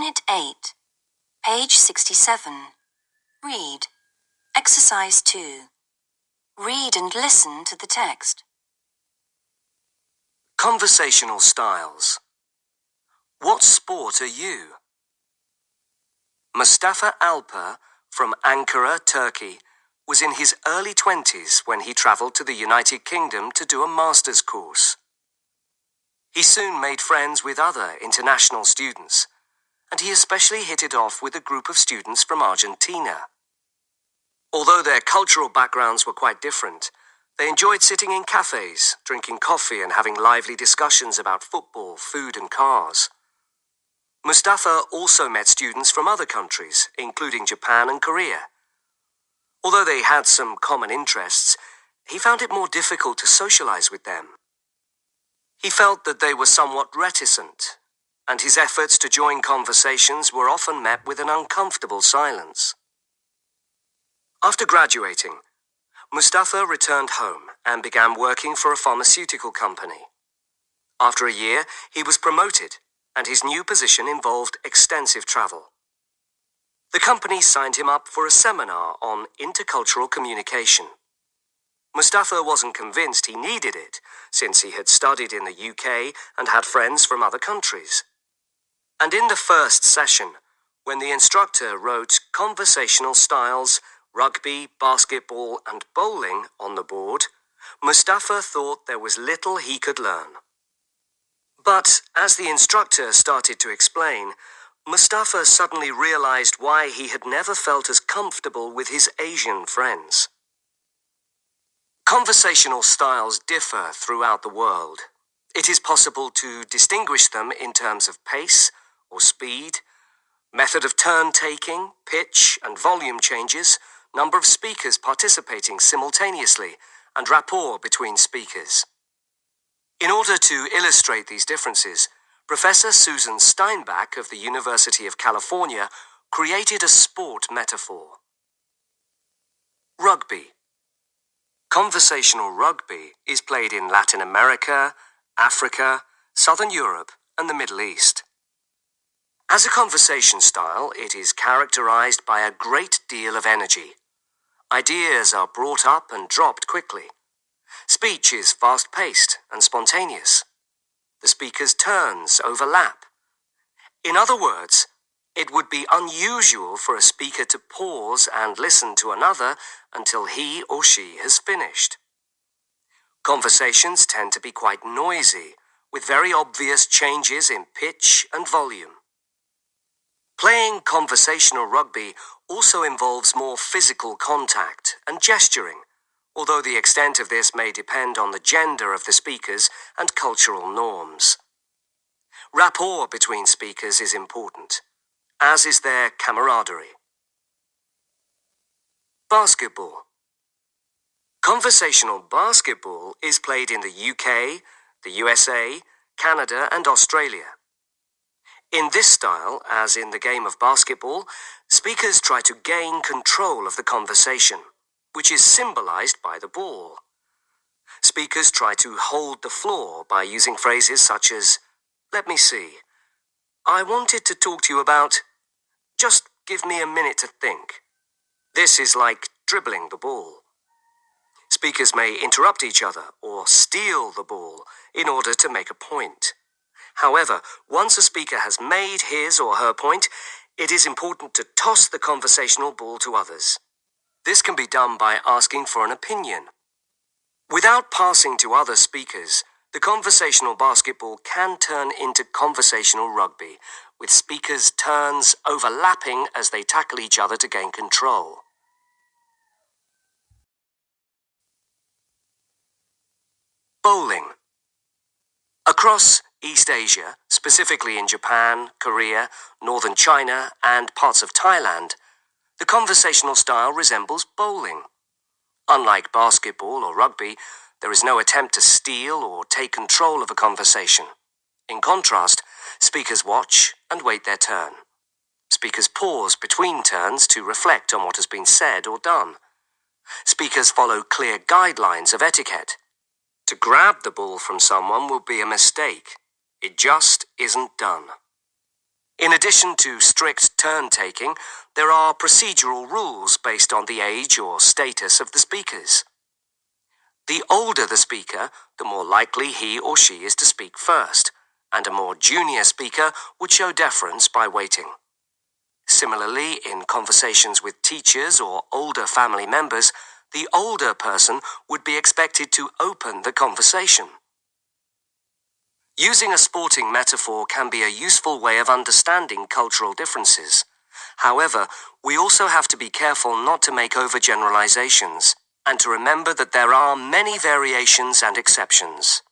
Unit 8, page 67. Read. Exercise 2. Read and listen to the text. Conversational styles. What sport are you? Mustafa Alper from Ankara, Turkey, was in his early 20s when he travelled to the United Kingdom to do a master's course. He soon made friends with other international students, and he especially hit it off with a group of students from Argentina. Although their cultural backgrounds were quite different, they enjoyed sitting in cafes, drinking coffee and having lively discussions about football, food and cars. Mustafa also met students from other countries, including Japan and Korea. Although they had some common interests, he found it more difficult to socialize with them. He felt that they were somewhat reticent, and his efforts to join conversations were often met with an uncomfortable silence. After graduating, Mustafa returned home and began working for a pharmaceutical company. After a year, he was promoted, and his new position involved extensive travel. The company signed him up for a seminar on intercultural communication. Mustafa wasn't convinced he needed it, since he had studied in the UK and had friends from other countries. And in the first session, when the instructor wrote conversational styles, rugby, basketball and bowling on the board, Mustafa thought there was little he could learn. But as the instructor started to explain, Mustafa suddenly realized why he had never felt as comfortable with his Asian friends. Conversational styles differ throughout the world. It is possible to distinguish them in terms of pace or speed, method of turn-taking, pitch and volume changes, number of speakers participating simultaneously, and rapport between speakers. In order to illustrate these differences, Professor Susan Steinbach of the University of California created a sport metaphor. Rugby. Conversational rugby is played in Latin America, Africa, Southern Europe, and the Middle East. As a conversation style, it is characterized by a great deal of energy. Ideas are brought up and dropped quickly. Speech is fast-paced and spontaneous. The speaker's turns overlap. In other words, it would be unusual for a speaker to pause and listen to another until he or she has finished. Conversations tend to be quite noisy, with very obvious changes in pitch and volume. Playing conversational rugby also involves more physical contact and gesturing, although the extent of this may depend on the gender of the speakers and cultural norms. Rapport between speakers is important, as is their camaraderie. Basketball. Conversational basketball is played in the UK, the USA, Canada and Australia. In this style, as in the game of basketball, speakers try to gain control of the conversation, which is symbolized by the ball. Speakers try to hold the floor by using phrases such as, "Let me see. I wanted to talk to you about. Just give me a minute to think." This is like dribbling the ball. Speakers may interrupt each other or steal the ball in order to make a point. However, once a speaker has made his or her point, it is important to toss the conversational ball to others. This can be done by asking for an opinion. Without passing to other speakers, the conversational basketball can turn into conversational rugby, with speakers' turns overlapping as they tackle each other to gain control. Bowling. Across East Asia, specifically in Japan, Korea, northern China, and parts of Thailand, the conversational style resembles bowling. Unlike basketball or rugby, there is no attempt to steal or take control of a conversation. In contrast, speakers watch and wait their turn. Speakers pause between turns to reflect on what has been said or done. Speakers follow clear guidelines of etiquette. To grab the ball from someone will be a mistake. It just isn't done. In addition to strict turn-taking, there are procedural rules based on the age or status of the speakers. The older the speaker, the more likely he or she is to speak first, and a more junior speaker would show deference by waiting. Similarly, in conversations with teachers or older family members, the older person would be expected to open the conversation. Using a sporting metaphor can be a useful way of understanding cultural differences. However, we also have to be careful not to make overgeneralizations, and to remember that there are many variations and exceptions.